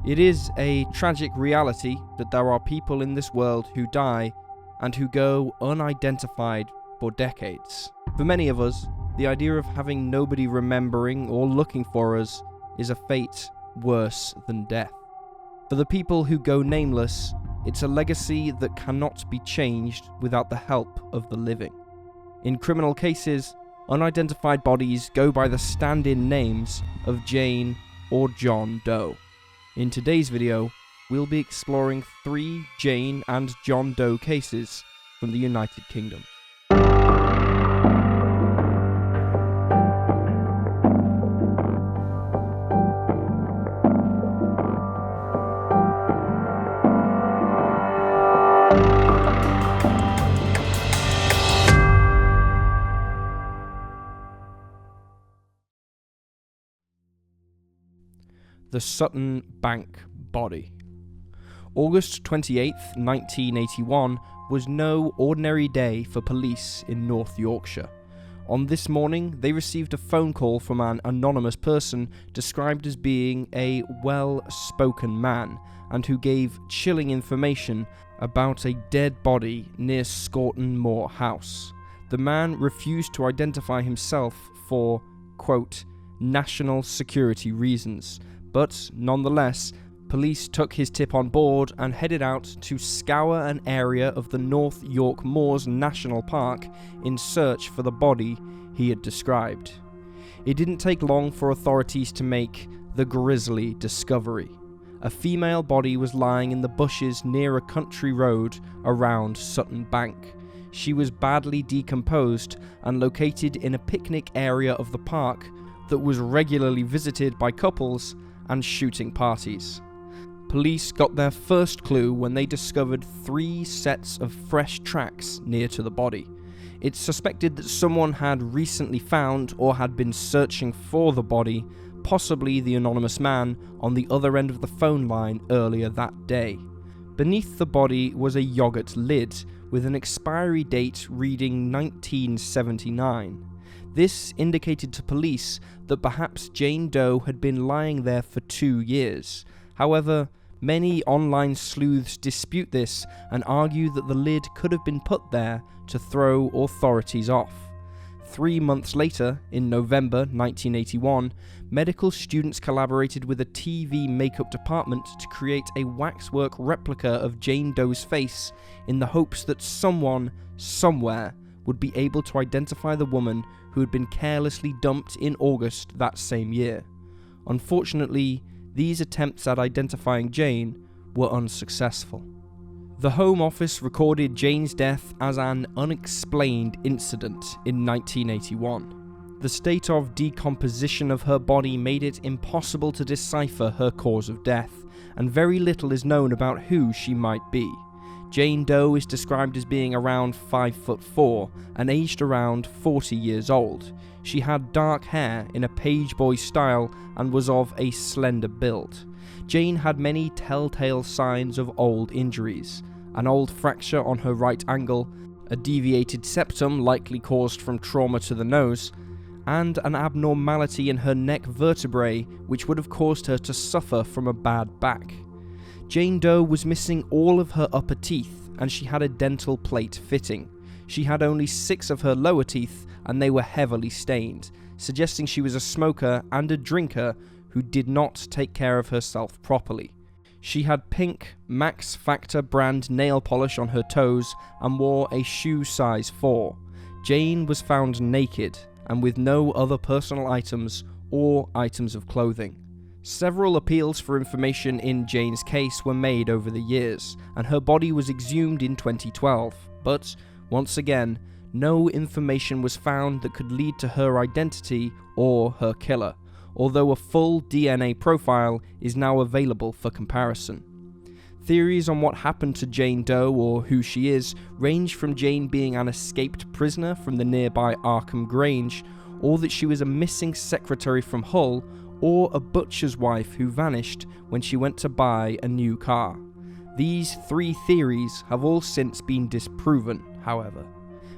It is a tragic reality that there are people in this world who die and who go unidentified for decades. For many of us, the idea of having nobody remembering or looking for us is a fate worse than death. For the people who go nameless, it's a legacy that cannot be changed without the help of the living. In criminal cases, unidentified bodies go by the stand-in names of Jane or John Doe. In today's video, we'll be exploring 3 Jane and John Doe cases from the United Kingdom. The Sutton Bank body. August 28, 1981 was no ordinary day for police in North Yorkshire. On this morning, they received a phone call from an anonymous person described as being a well-spoken man and who gave chilling information about a dead body near Scorton Moor House. The man refused to identify himself for, quote, national security reasons. But, nonetheless, police took his tip on board and headed out to scour an area of the North York Moors National Park in search for the body he had described. It didn't take long for authorities to make the grisly discovery. A female body was lying in the bushes near a country road around Sutton Bank. She was badly decomposed and located in a picnic area of the park that was regularly visited by couples and shooting parties. Police got their first clue when they discovered 3 sets of fresh tracks near to the body. It's suspected that someone had recently found or had been searching for the body, possibly the anonymous man on the other end of the phone line earlier that day. Beneath the body was a yogurt lid with an expiry date reading 1979. This indicated to police that perhaps Jane Doe had been lying there for 2 years. However, many online sleuths dispute this and argue that the lid could have been put there to throw authorities off. 3 months later, in November 1981, medical students collaborated with a TV makeup department to create a waxwork replica of Jane Doe's face in the hopes that someone, somewhere, would be able to identify the woman who had been carelessly dumped in August that same year. Unfortunately, these attempts at identifying Jane were unsuccessful. The Home Office recorded Jane's death as an unexplained incident in 1981. The state of decomposition of her body made it impossible to decipher her cause of death, and very little is known about who she might be. Jane Doe is described as being around 5'4" and aged around 40 years old. She had dark hair in a page boy style and was of a slender build. Jane had many telltale signs of old injuries: an old fracture on her right ankle, a deviated septum likely caused from trauma to the nose, and an abnormality in her neck vertebrae which would have caused her to suffer from a bad back. Jane Doe was missing all of her upper teeth and she had a dental plate fitting. She had only 6 of her lower teeth and they were heavily stained, suggesting she was a smoker and a drinker who did not take care of herself properly. She had pink Max Factor brand nail polish on her toes and wore a shoe size 4. Jane was found naked and with no other personal items or items of clothing. Several appeals for information in Jane's case were made over the years, and her body was exhumed in 2012, but, once again, no information was found that could lead to her identity or her killer, although a full DNA profile is now available for comparison. Theories on what happened to Jane Doe or who she is range from Jane being an escaped prisoner from the nearby Arkham Grange, or that she was a missing secretary from Hull, or a butcher's wife who vanished when she went to buy a new car. These 3 theories have all since been disproven, however.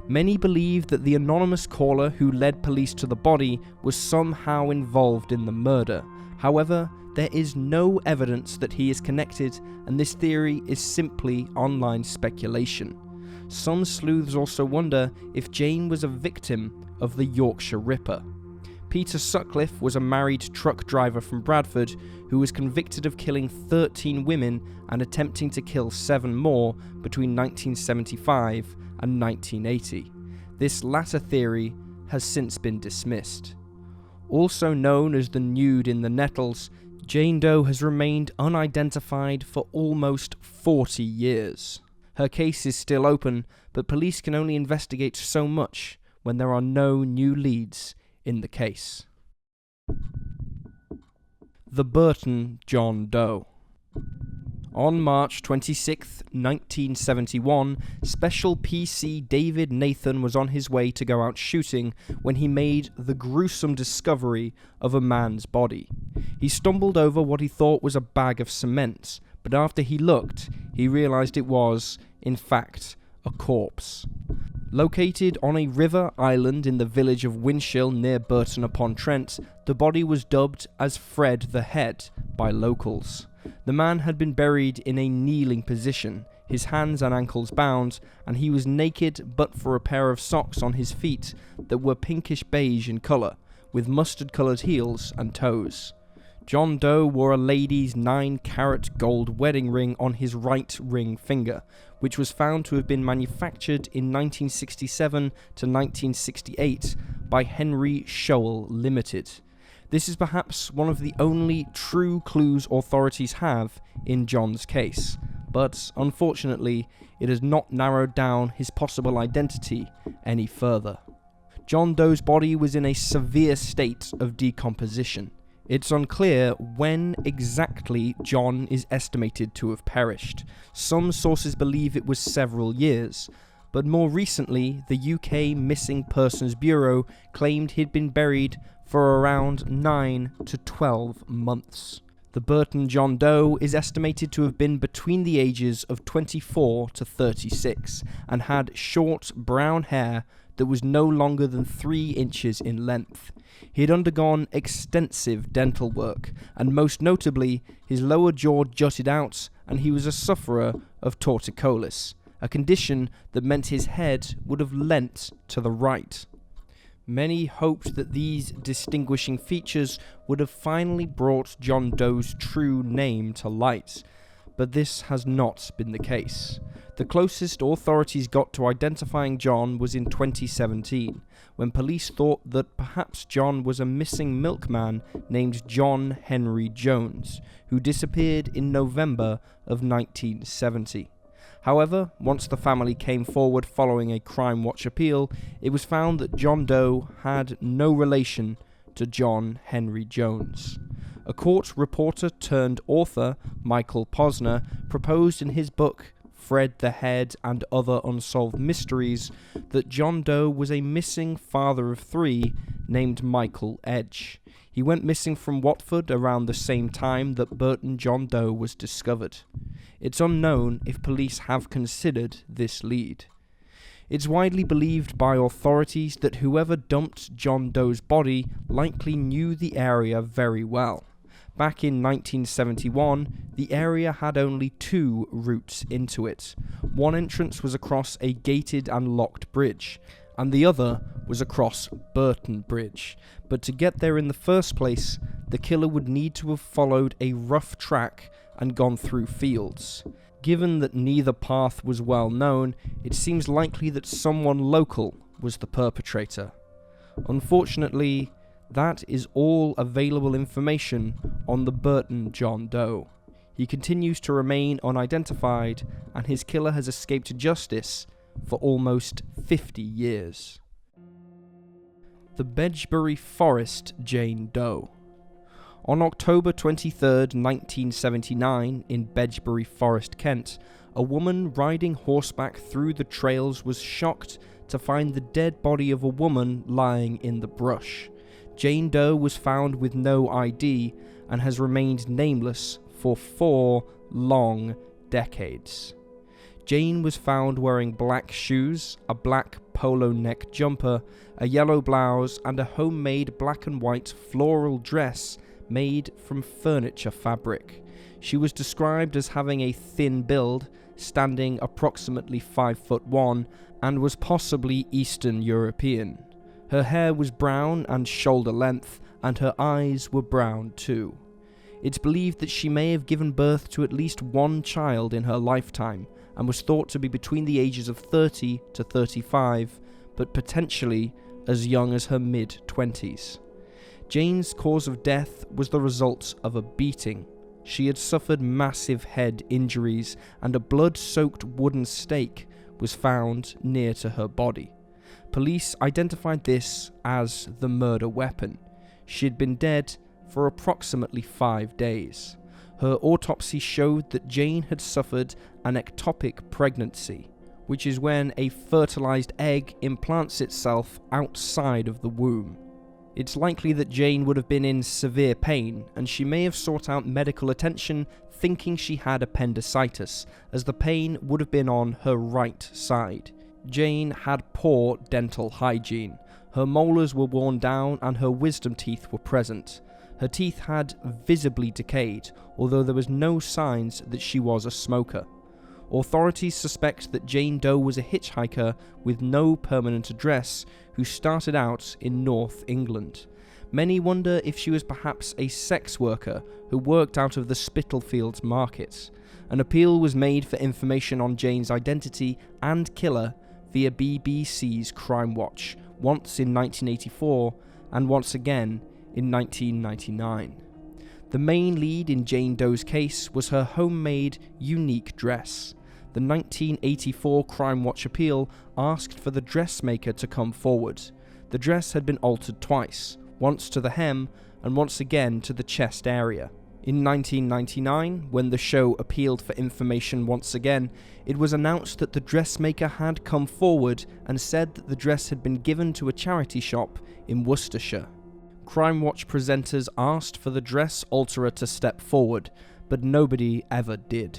Many believe that the anonymous caller who led police to the body was somehow involved in the murder. However, there is no evidence that he is connected, and this theory is simply online speculation. Some sleuths also wonder if Jane was a victim of the Yorkshire Ripper. Peter Sutcliffe was a married truck driver from Bradford who was convicted of killing 13 women and attempting to kill 7 more between 1975 and 1980. This latter theory has since been dismissed. Also known as the Nude in the Nettles, Jane Doe has remained unidentified for almost 40 years. Her case is still open, but police can only investigate so much when there are no new leads in the case. The Burton John Doe. On March 26, 1971, Special PC David Nathan was on his way to go out shooting when he made the gruesome discovery of a man's body. He stumbled over what he thought was a bag of cement, but after he looked, he realized it was, in fact, a corpse. Located on a river island in the village of Winchell near Burton-upon-Trent, the body was dubbed as Fred the Head by locals. The man had been buried in a kneeling position, his hands and ankles bound, and he was naked but for a pair of socks on his feet that were pinkish beige in colour, with mustard-coloured heels and toes. John Doe wore a lady's 9-carat gold wedding ring on his right ring finger, which was found to have been manufactured in 1967 to 1968 by Henry Shoal Limited. This is perhaps one of the only true clues authorities have in John's case, but unfortunately it has not narrowed down his possible identity any further. John Doe's body was in a severe state of decomposition. It's unclear when exactly John is estimated to have perished. Some sources believe it was several years, but more recently the UK Missing Persons Bureau claimed he'd been buried for around 9 to 12 months. The Burton John Doe is estimated to have been between the ages of 24 to 36 and had short brown hair that was no longer than 3 inches in length. He had undergone extensive dental work, and most notably, his lower jaw jutted out, and he was a sufferer of torticollis, a condition that meant his head would have leant to the right. Many hoped that these distinguishing features would have finally brought John Doe's true name to light, but this has not been the case. The closest authorities got to identifying John was in 2017, when police thought that perhaps John was a missing milkman named John Henry Jones, who disappeared in November of 1970. However, once the family came forward following a Crime Watch appeal, it was found that John Doe had no relation to John Henry Jones. A court reporter turned author, Michael Posner, proposed in his book Fred the Head and Other Unsolved Mysteries that John Doe was a missing father of 3 named Michael Edge. He went missing from Watford around the same time that Burton John Doe was discovered. It's unknown if police have considered this lead. It's widely believed by authorities that whoever dumped John Doe's body likely knew the area very well. Back in 1971, the area had only 2 routes into it. One entrance was across a gated and locked bridge, and the other was across Burton Bridge. But to get there in the first place, the killer would need to have followed a rough track and gone through fields. Given that neither path was well known, it seems likely that someone local was the perpetrator. Unfortunately, that is all available information on the Burton John Doe. He continues to remain unidentified, and his killer has escaped justice for almost 50 years. The Bedsbury Forest Jane Doe. On October 23, 1979, in Bedsbury Forest, Kent, a woman riding horseback through the trails was shocked to find the dead body of a woman lying in the brush. Jane Doe was found with no ID and has remained nameless for 4 long decades. Jane was found wearing black shoes, a black polo neck jumper, a yellow blouse, and a homemade black and white floral dress made from furniture fabric. She was described as having a thin build, standing approximately 5'1", and was possibly Eastern European. Her hair was brown and shoulder length, and her eyes were brown too. It's believed that she may have given birth to at least one child in her lifetime, and was thought to be between the ages of 30 to 35, but potentially as young as her mid-20s. Jane's cause of death was the result of a beating. She had suffered massive head injuries, and a blood-soaked wooden stake was found near to her body. Police identified this as the murder weapon. She had been dead for approximately 5 days. Her autopsy showed that Jane had suffered an ectopic pregnancy, which is when a fertilized egg implants itself outside of the womb. It's likely that Jane would have been in severe pain, and she may have sought out medical attention thinking she had appendicitis, as the pain would have been on her right side. Jane had poor dental hygiene. Her molars were worn down and her wisdom teeth were present. Her teeth had visibly decayed, although there was no signs that she was a smoker. Authorities suspect that Jane Doe was a hitchhiker with no permanent address who started out in North England. Many wonder if she was perhaps a sex worker who worked out of the Spitalfields market. An appeal was made for information on Jane's identity and killer via BBC's Crime Watch, once in 1984 and once again in 1999. The main lead in Jane Doe's case was her homemade, unique dress. The 1984 Crime Watch appeal asked for the dressmaker to come forward. The dress had been altered twice, once to the hem and once again to the chest area. In 1999, when the show appealed for information once again, it was announced that the dressmaker had come forward and said that the dress had been given to a charity shop in Worcestershire. Crime Watch presenters asked for the dress alterer to step forward, but nobody ever did.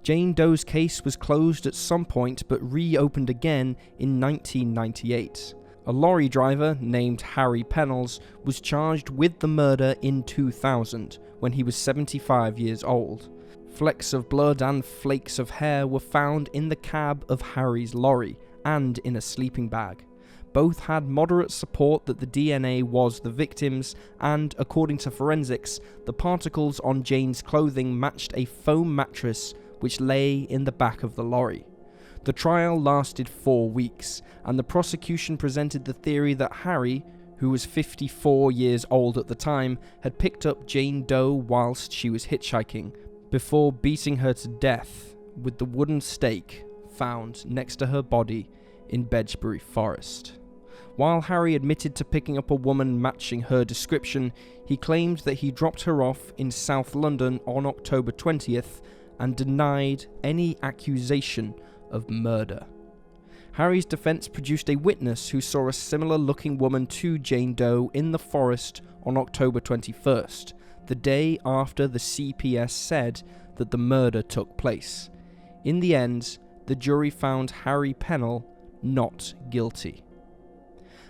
Jane Doe's case was closed at some point but reopened again in 1998. A lorry driver named Harry Pennells was charged with the murder in 2000 when he was 75 years old. Flecks of blood and flakes of hair were found in the cab of Harry's lorry and in a sleeping bag. Both had moderate support that the DNA was the victim's, and according to forensics, the particles on Jane's clothing matched a foam mattress which lay in the back of the lorry. The trial lasted 4 weeks, and the prosecution presented the theory that Harry, who was 54 years old at the time, had picked up Jane Doe whilst she was hitchhiking, before beating her to death with the wooden stake found next to her body in Bedsbury Forest. While Harry admitted to picking up a woman matching her description, he claimed that he dropped her off in South London on October 20th and denied any accusation of murder. Harry's defense produced a witness who saw a similar-looking woman to Jane Doe in the forest on October 21st, the day after the CPS said that the murder took place. In the end, the jury found Harry Pennell not guilty.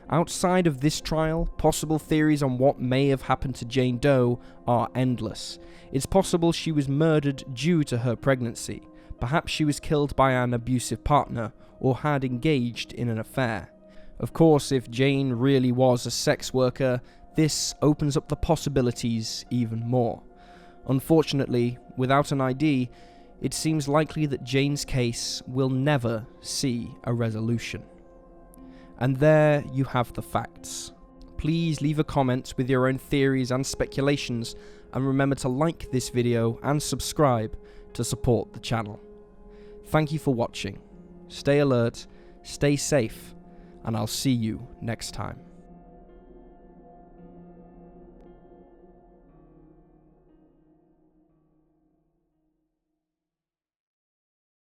Outside of this trial, possible theories on what may have happened to Jane Doe are endless. It's possible she was murdered due to her pregnancy. Perhaps she was killed by an abusive partner or had engaged in an affair. Of course, if Jane really was a sex worker, this opens up the possibilities even more. Unfortunately, without an ID, it seems likely that Jane's case will never see a resolution. And there you have the facts. Please leave a comment with your own theories and speculations, and remember to like this video and subscribe to support the channel. Thank you for watching. Stay alert, stay safe, and I'll see you next time.